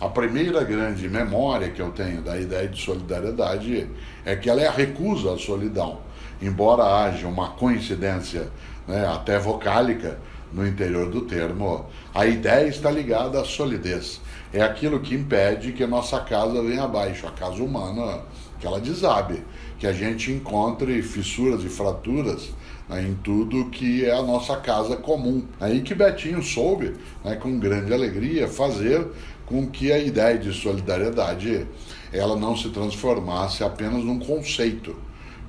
A primeira grande memória que eu tenho da ideia de solidariedade é que ela é a recusa à solidão. Embora haja uma coincidência, né, até vocálica no interior do termo, a ideia está ligada à solidez. É aquilo que impede que a nossa casa venha abaixo, a casa humana, que ela desabe, que a gente encontre fissuras e fraturas, né, em tudo que é a nossa casa comum. Aí que Betinho soube, né, com grande alegria, fazer com que a ideia de solidariedade ela não se transformasse apenas num conceito.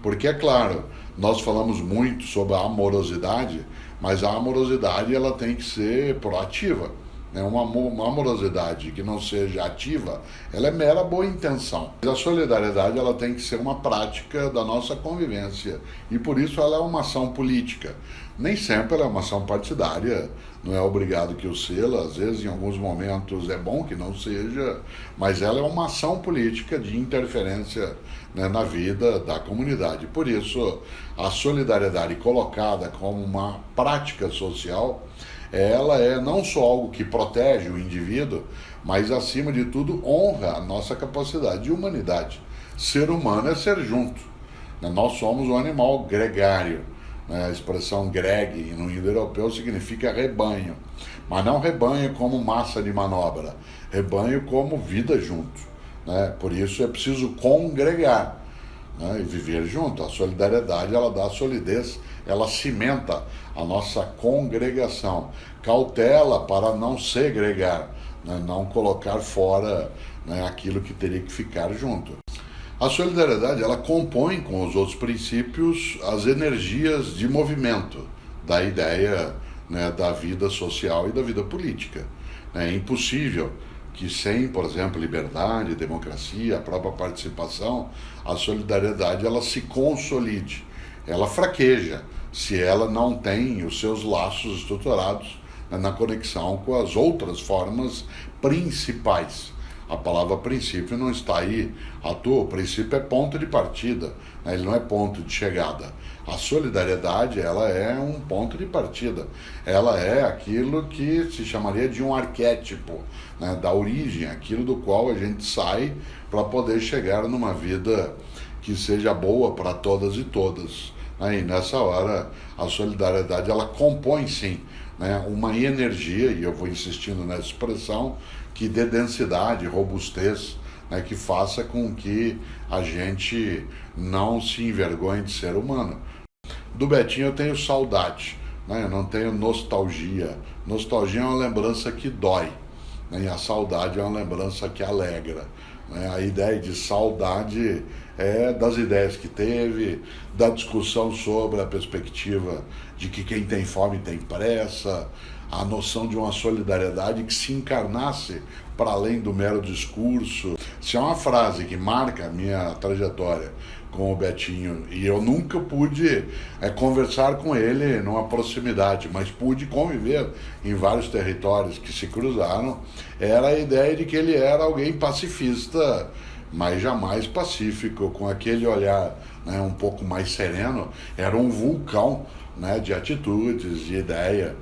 Porque, é claro, nós falamos muito sobre a amorosidade, mas a amorosidade ela tem que ser proativa. Né? Uma amorosidade que não seja ativa, ela é mera boa intenção. A solidariedade ela tem que ser uma prática da nossa convivência e por isso ela é uma ação política. Nem sempre ela é uma ação partidária, não é obrigado que o seja, às vezes em alguns momentos é bom que não seja, mas ela é uma ação política de interferência, né, na vida da comunidade. Por isso, a solidariedade colocada como uma prática social, ela é não só algo que protege o indivíduo, mas acima de tudo honra a nossa capacidade de humanidade. Ser humano é ser junto. Nós somos um animal gregário. A expressão greg no indo-europeu significa rebanho, mas não rebanho como massa de manobra, rebanho como vida junto. Por isso é preciso congregar, né, e viver junto. A solidariedade ela dá solidez, ela cimenta a nossa congregação, cautela para não segregar, né, não colocar fora, né, aquilo que teria que ficar junto. A solidariedade ela compõe com os outros princípios as energias de movimento da ideia, né, da vida social e da vida política. É impossível que sem, por exemplo, liberdade, democracia, a própria participação, a solidariedade ela se consolide. Ela fraqueja se ela não tem os seus laços estruturados, né, na conexão com as outras formas principais. A palavra princípio não está aí à toa, o princípio é ponto de partida, né? Ele não é ponto de chegada. A solidariedade ela é um ponto de partida, ela é aquilo que se chamaria de um arquétipo, né, da origem, aquilo do qual a gente sai para poder chegar numa vida que seja boa para todas e todas. E nessa hora a solidariedade ela compõe sim, né, uma energia, e eu vou insistindo nessa expressão, que dê densidade, robustez, né, que faça com que a gente não se envergonhe de ser humano. Do Betinho eu tenho saudade, né, eu não tenho nostalgia. Nostalgia é uma lembrança que dói, né, e a saudade é uma lembrança que alegra. A ideia de saudade é das ideias que teve, da discussão sobre a perspectiva de que quem tem fome tem pressa, a noção de uma solidariedade que se encarnasse para além do mero discurso. Se é uma frase que marca a minha trajetória com o Betinho, e eu nunca pude conversar com ele numa proximidade, mas pude conviver em vários territórios que se cruzaram, era a ideia de que ele era alguém pacifista, mas jamais pacífico, com aquele olhar, né, um pouco mais sereno, era um vulcão, né, de atitudes, de ideia.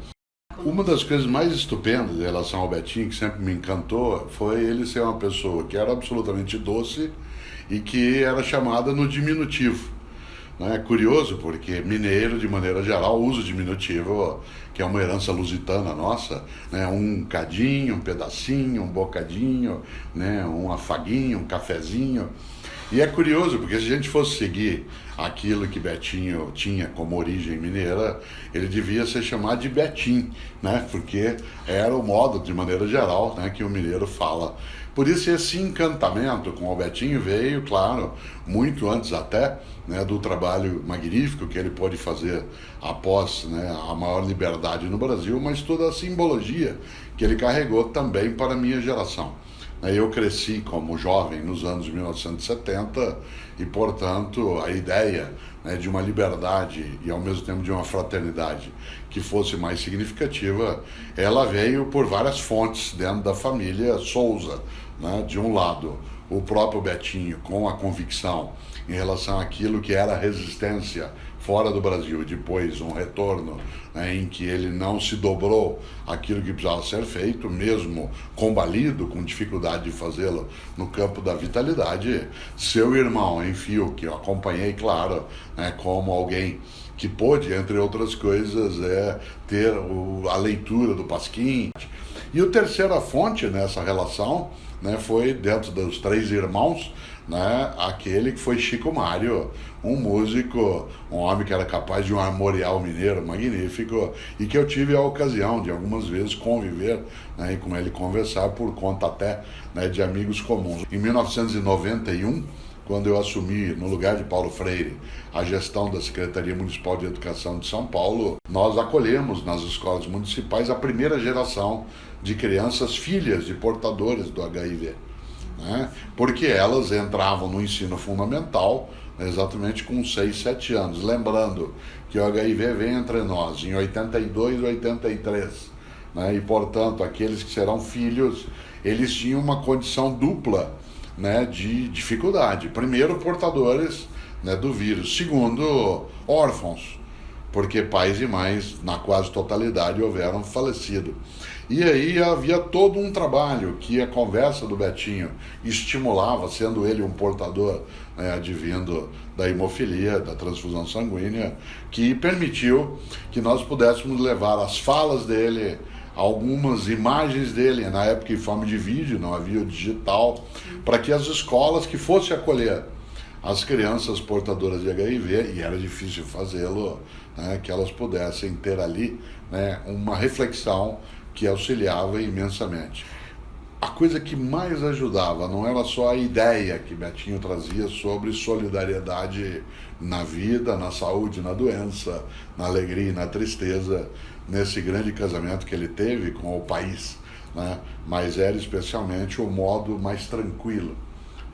Uma das coisas mais estupendas em relação ao Betinho, que sempre me encantou, foi ele ser uma pessoa que era absolutamente doce e que era chamada no diminutivo. É curioso porque mineiro, de maneira geral, usa o diminutivo, que é uma herança lusitana nossa, né? Um cadinho, um pedacinho, um bocadinho, né? Um afaguinho, um cafezinho. E é curioso, porque se a gente fosse seguir aquilo que Betinho tinha como origem mineira, ele devia ser chamado de Betim, né? Porque era o modo, de maneira geral, né, que o mineiro fala. Por isso esse encantamento com o Betinho veio, claro, muito antes até, né, do trabalho magnífico que ele pôde fazer após, né, a maior liberdade no Brasil, mas toda a simbologia que ele carregou também para a minha geração. Eu cresci como jovem nos anos 1970 e, portanto, a ideia, né, de uma liberdade e, ao mesmo tempo, de uma fraternidade que fosse mais significativa, ela veio por várias fontes dentro da família Souza, né? De um lado, o próprio Betinho com a convicção em relação àquilo que era resistência fora do Brasil, depois um retorno, né, em que ele não se dobrou aquilo que precisava ser feito, mesmo combalido, com dificuldade de fazê-lo no campo da vitalidade. Seu irmão, Enfio, que eu acompanhei, claro, né, como alguém que pôde, entre outras coisas, ter a leitura do Pasquim. E a terceira fonte nessa relação, né, foi, dentro dos três irmãos, né, aquele que foi Chico Mário, um músico, um homem que era capaz de um armorial mineiro magnífico, e que eu tive a ocasião de algumas vezes conviver, né, e com ele conversar por conta até, né, de amigos comuns. Em 1991, quando eu assumi, no lugar de Paulo Freire, a gestão da Secretaria Municipal de Educação de São Paulo, nós acolhemos nas escolas municipais a primeira geração de crianças filhas de portadores do HIV, né? Porque elas entravam no ensino fundamental exatamente com 6, 7 anos. Lembrando que o HIV vem entre nós em 82 e 83, né? E, portanto, aqueles que serão filhos, eles tinham uma condição dupla, né, de dificuldade. Primeiro, portadores, né, do vírus. Segundo, órfãos, porque pais e mães, na quase totalidade, houveram falecido. E aí havia todo um trabalho que a conversa do Betinho estimulava, sendo ele um portador, né, advindo da hemofilia, da transfusão sanguínea, que permitiu que nós pudéssemos levar as falas dele, algumas imagens dele, na época em forma de vídeo, não havia o digital, para que as escolas que fossem acolher as crianças portadoras de HIV, e era difícil fazê-lo, né, que elas pudessem ter ali, né, uma reflexão que auxiliava imensamente. A coisa que mais ajudava não era só a ideia que Betinho trazia sobre solidariedade na vida, na saúde, na doença, na alegria e na tristeza, nesse grande casamento que ele teve com o país, né? Mas era especialmente o modo mais tranquilo,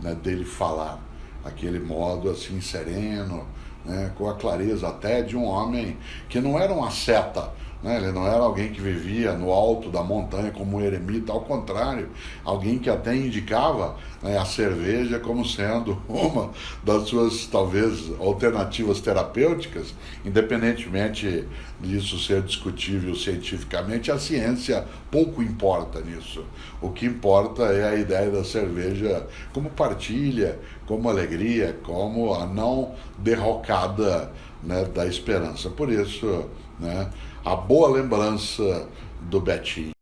né, dele falar, aquele modo assim sereno, né, com a clareza até de um homem que não era um asceta, né? Ele não era alguém que vivia no alto da montanha como um eremita, ao contrário, alguém que até indicava, né, a cerveja como sendo uma das suas, talvez, alternativas terapêuticas, independentemente disso ser discutível cientificamente, a ciência pouco importa nisso. O que importa é a ideia da cerveja como partilha, como alegria, como a não derrocada, né, da esperança. Por isso, né, a boa lembrança do Betinho.